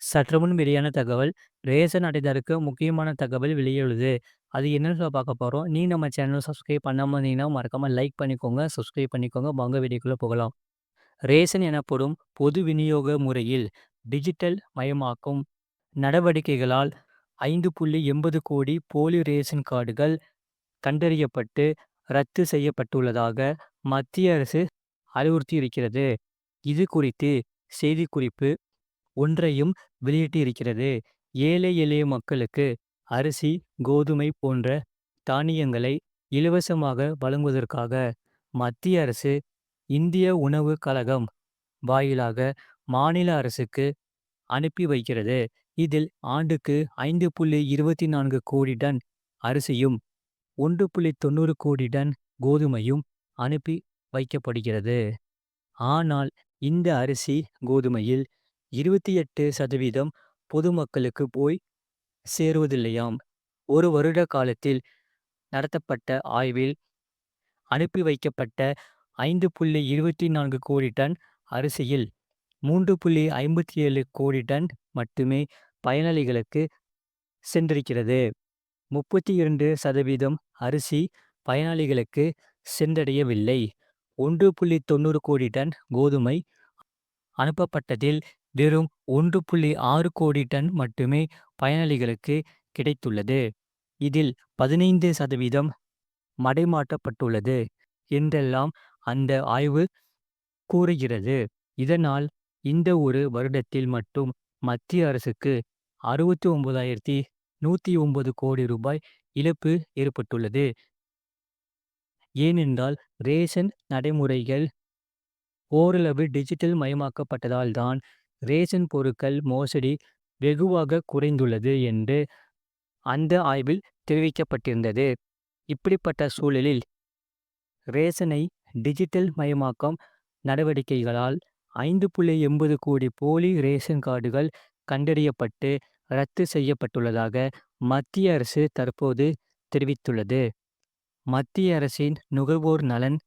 சற்றுமுன் வெளியான தகவல். ரேஷன் அட்டைதாரருக்கு முக்கியமான தகவல் வெளியுள்ளது. அது என்னன்னு பார்க்க போறோம். நீ நம்ம சேனல சப்ஸ்கிரைப் பண்ணாம இருந்தீங்கன்னா, மறக்காம லைக் பண்ணிக்கோங்க, சப்ஸ்கிரைப் பண்ணிக்கோங்க. வாங்க வீடியோக்குள்ள போகலாம். ரேஷன் எனப்படும் பொது விநியோக முறையில் டிஜிட்டல் மயமாக்கும் நடவடிக்கைகளால் 5.80 கோடி போலி ரேஷன் கார்டுகள் கண்டறியப்பட்டு ரத்து செய்யப்பட்டுள்ளதாக மத்திய அரசு அறிவுறுத்தியிருக்கிறது. இது குறித்து செய்திக்குறிப்பு ஒன்றையும் வெளியிட்டிருக்கிறது. ஏழை எளிய மக்களுக்கு அரிசி, கோதுமை போன்ற தானியங்களை இலவசமாக வழங்குவதற்காக மத்திய அரசு இந்திய உணவுக் கழகம் வாயிலாக மாநில அரசுக்கு அனுப்பி வைக்கிறது. இதில் ஆண்டுக்கு 5.24 கோடி டன் அரிசியும் 1.90 கோடி டன் கோதுமையும் அனுப்பி வைக்கப்படுகிறது. ஆனால் இந்த அரிசி, கோதுமையில் 28% பொதுமக்களுக்கு போய் சேருவதில்லையாம். ஒரு வருட காலத்தில் நடத்தப்பட்ட ஆய்வில் அனுப்பி வைக்கப்பட்ட 5.24 கோடி டன் அரிசியில் 3.57 கோடி டன் மட்டுமே பயனாளிகளுக்கு சென்றிருக்கிறது. 32% அரிசி பயனாளிகளுக்கு சென்றடையவில்லை. 1.90 கோடி டன் கோதுமை அனுப்பப்பட்டதில் வெறும் 1.6 கோடி டன் மட்டுமே பயனாளிகளுக்கு கிடைத்துள்ளது. இதில் 15% மடைமாற்றப்பட்டுள்ளது என்றெல்லாம் அந்த ஆய்வு கூறுகிறது. இதனால் இந்த ஒரு வருடத்தில் மட்டும் மத்திய அரசுக்கு 69,109 கோடி ரூபாய் இழப்பு ஏற்பட்டுள்ளது. ஏனென்றால் ரேஷன் நடைமுறைகள் ஓரளவு டிஜிட்டல் மயமாக்கப்பட்டதால் தான் ரேஷன் பொருட்கள் மோசடி வெகுவாக குறைந்துள்ளது என்று அந்த ஆய்வில் தெரிவிக்கப்பட்டிருந்தது. இப்படிப்பட்ட சூழலில் ரேஷனை டிஜிட்டல் மயமாக்கம் நடவடிக்கைகளால் 5.80 கோடி போலி ரேஷன் கார்டுகள் கண்டறியப்பட்டு ரத்து செய்யப்பட்டுள்ளதாக மத்திய அரசு தற்போது தெரிவித்துள்ளது. மத்திய அரசின் நுகர்வோர் நலன்,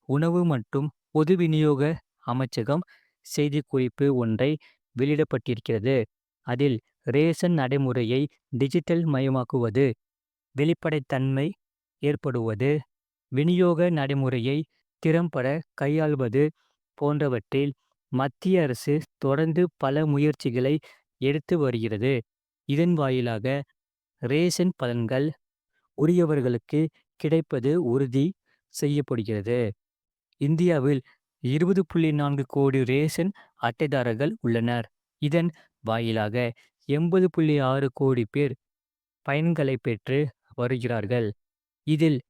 உணவு மற்றும் பொது விநியோக அமைச்சகம் செய்திக்குறிப்பு ஒன்றை வெளியிடப்பட்டிருக்கிறது. அதில் ரேஷன் நடைமுறையை டிஜிட்டல் மயமாக்குவது, வெளிப்படைத்தன்மை ஏற்படுவது, விநியோக நடைமுறையை திறம்பட கையாள்வது போன்றவற்றில் மத்திய அரசு தொடர்ந்து பல முயற்சிகளை எடுத்து வருகிறது. இதன் வாயிலாக ரேஷன் பலன்கள் உரியவர்களுக்கு கிடைப்பது உறுதி செய்யப்படுகிறது. இந்தியாவில் 20.4 கோடி ரேஷன் அட்டைதாரர்கள் உள்ளனர். இதன் வாயிலாக 80.6 கோடி பேர் பயன்களை பெற்று வருகிறார்கள். இதில்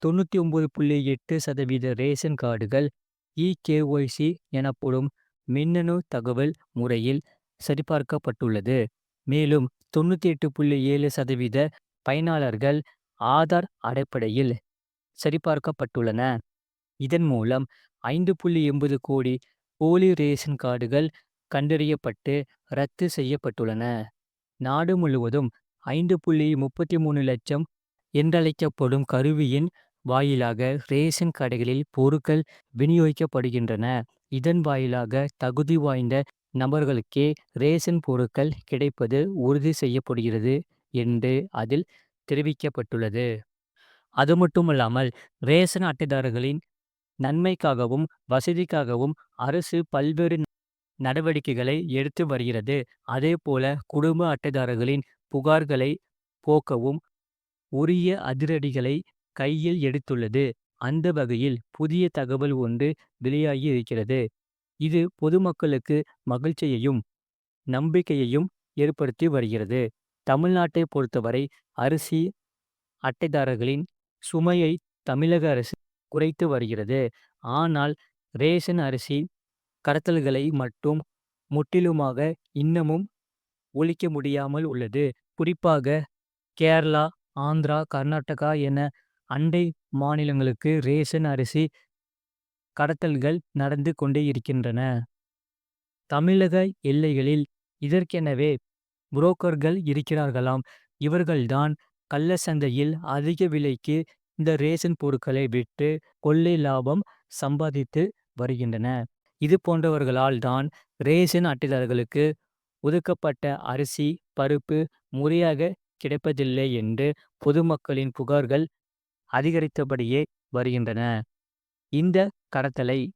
99.8% ரேஷன் கார்டுகள் இகேஒய்சி எனப்படும் மின்னணு தகவல் முறையில் சரிபார்க்கப்பட்டுள்ளது. மேலும் 98.7% பயனாளர்கள் ஆதார் அடிப்படையில் சரிபார்க்கப்பட்டுள்ளன. இதன் மூலம் 5.80 கோடி போலி ரேஷன் கார்டுகள் கண்டறியப்பட்டு ரத்து செய்யப்பட்டுள்ளன. நாடு முழுவதும் 5.33 லட்சம் என்றழைக்கப்படும் கருவியின் வாயிலாக ரேஷன் கடைகளில் பொருட்கள் விநியோகிக்கப்படுகின்றன. இதன் வாயிலாக தகுதி வாய்ந்த நபர்களுக்கே ரேஷன் பொருட்கள் கிடைப்பது உறுதி செய்யப்படுகிறது என்று அதில் தெரிவிக்கப்பட்டுள்ளது. அது மட்டுமல்லாமல் ரேஷன் அட்டைதாரர்களின் நன்மைக்காகவும் வசதிக்காகவும் அரசு பல்வேறு நடவடிக்கைகளை எடுத்து வருகிறது. அதேபோல குடும்ப அட்டைதாரர்களின் புகார்களை போக்கவும் உரிய அதிரடிகளை கையில் எடுத்துள்ளது. அந்த வகையில் புதிய தகவல் ஒன்று வெளியாகி இருக்கிறது. இது பொதுமக்களுக்கு மகிழ்ச்சியையும் நம்பிக்கையையும் ஏற்படுத்தி வருகிறது. தமிழ்நாட்டை பொறுத்தவரை அரிசி அட்டைதாரர்களின் சுமையை தமிழக அரசு குறைத்து வருகிறது. ஆனால் ரேஷன் அரிசி கடத்தல்களை மட்டும் முற்றிலுமாக இன்னமும் ஒழிக்க முடியாமல் உள்ளது. குறிப்பாக கேரளா, ஆந்திரா, கர்நாடகா என அண்டை மாநிலங்களுக்கு ரேஷன் அரிசி கடத்தல்கள் நடந்து கொண்டே இருக்கின்றன. தமிழக எல்லைகளில் இதற்கெனவே புரோக்கர்கள் இருக்கிறார்களாம். இவர்கள்தான் கள்ளச்சந்தையில் அதிக விலைக்கு இந்த ரேஷன் பொருட்களை விற்று கொள்ளை லாபம் சம்பாதித்து வருகின்றன. இது போன்றவர்களால் தான் ரேஷன் அட்டைதாரர்களுக்கு ஒதுக்கப்பட்ட அரிசி, பருப்பு முறையாக கிடைப்பதில்லை என்று பொதுமக்களின் புகார்கள் அதிகரித்தபடியே வருகின்றன. இந்த கடத்தலை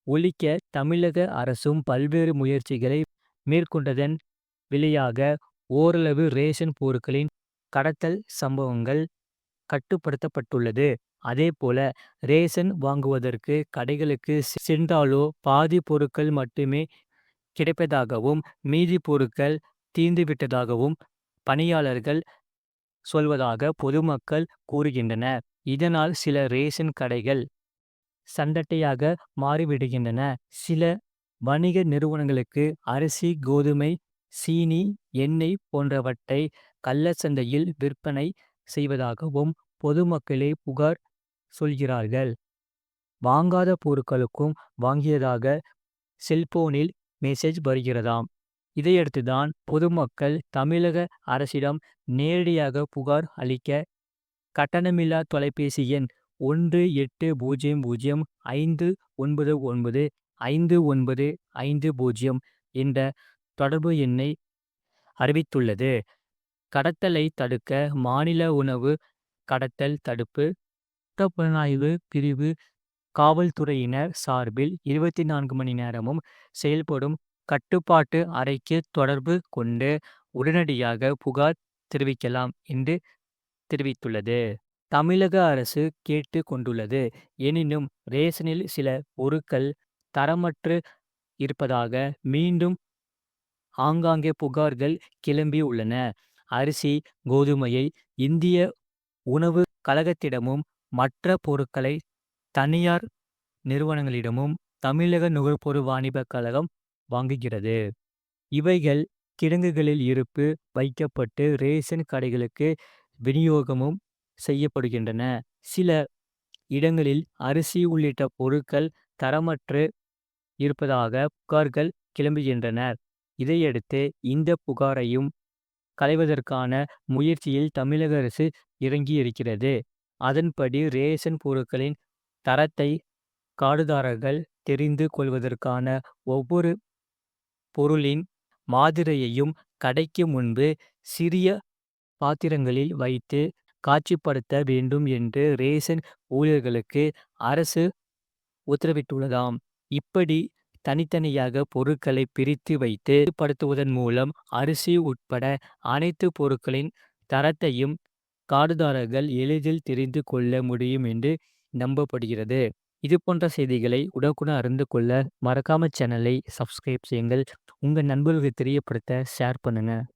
ஒழிக்க தமிழக அரசும் பல்வேறு முயற்சிகளை மேற்கொண்டதன் விளைவாக ஓரளவு ரேஷன் பொருட்களின் கடத்தல் சம்பவங்கள் கட்டுப்படுத்தப்பட்டுள்ளது. அதேபோல ரேஷன் வாங்குவதற்கு கடைகளுக்கு சென்றாலோ பாதி பொருட்கள் மட்டுமே கிடைப்பதாகவும், மீதி பொருட்கள் தீர்ந்துவிட்டதாகவும் பணியாளர்கள் சொல்வதாக பொதுமக்கள் கூறுகின்றனர். இதனால் சில ரேஷன் கடைகள் சண்டட்டையாக மாறிவிடுகின்றன. சில வணிக நிறுவனங்களுக்கு அரிசி, கோதுமை, சீனி, எண்ணெய் போன்றவற்றை கள்ளச்சந்தையில் விற்பனை செய்வதாகவும் பொதுமக்களே புகார் சொல்கிறார்கள். வாங்காத பொருட்களுக்கும் வாங்கியதாக செல்போனில் மெசேஜ் வருகிறதாம். இதையடுத்துதான் பொதுமக்கள் தமிழக அரசிடம் நேரடியாக புகார் அளிக்க கட்டணமில்லா தொலைபேசி எண் 1805995950 என்ற தொடர்பு எண்ணை அறிவித்துள்ளது. கடத்தலை தடுக்க மாநில உணவு கடத்தல் தடுப்பு குற்றப்புலனாய்வு பிரிவு காவல்துறையினர் சார்பில் 24 மணி நேரமும் செயல்படும் கட்டுப்பாட்டு அறைக்கு தொடர்பு கொண்டு உடனடியாக புகார் தெரிவிக்கலாம் என்று தெரிவித்துள்ளது. தமிழக அரசு கேட்டு கொண்டுள்ளது. எனினும் ரேஷனில் சில பொருட்கள் தரமற்று இருப்பதாக மீண்டும் ஆங்காங்கே புகார்கள் கிளம்பி உள்ளன. அரிசி, கோதுமையை இந்திய உணவு கழகத்திடமும், மற்ற பொருட்களை தனியார் நிறுவனங்களிடமும் தமிழக நுகர்பொருள் வாணிபக் கழகம் வாங்குகிறது. இவைகள் கிடங்குகளில் இருப்பு வைக்கப்பட்டு ரேஷன் கடைகளுக்கு விநியோகமும் செய்யப்படுகின்றன. சில இடங்களில் அரிசி உள்ளிட்ட பொருட்கள் தரமற்று இருப்பதாக புகார்கள் கிளம்புகின்றன. இதையடுத்து இந்த புகாரையும் களைவதற்கான முயற்சியில் தமிழக அரசு இறங்கியிருக்கிறது. அதன்படி ரேஷன் பொருட்களின் தரத்தை கார்டுதாரர்கள் தெரிந்து கொள்வதற்கான ஒவ்வொரு பொருளின் மாதிரியையும் கடைக்கு முன்பு சிறிய பாத்திரங்களில் வைத்து காட்சிப்படுத்த வேண்டும் என்று ரேஷன் ஊழியர்களுக்கு அரசு உத்தரவிட்டுள்ளதாம். இப்படி தனித்தனியாக பொருட்களை பிரித்து வைத்து படுத்துவதன் மூலம் அரிசி உட்பட அனைத்து பொருட்களின் தரத்தையும் கார்டுதாரர்கள் எளிதில் தெரிந்து கொள்ள முடியும் என்று நம்பப்படுகிறது. இது போன்ற செய்திகளை உடனுக்குடன் அறிந்து கொள்ள மறக்காம சேனலை சப்ஸ்கிரைப் செய்யுங்கள். உங்கள் நண்பர்களுக்கு தெரியப்படுத்த ஷேர் பண்ணுங்க.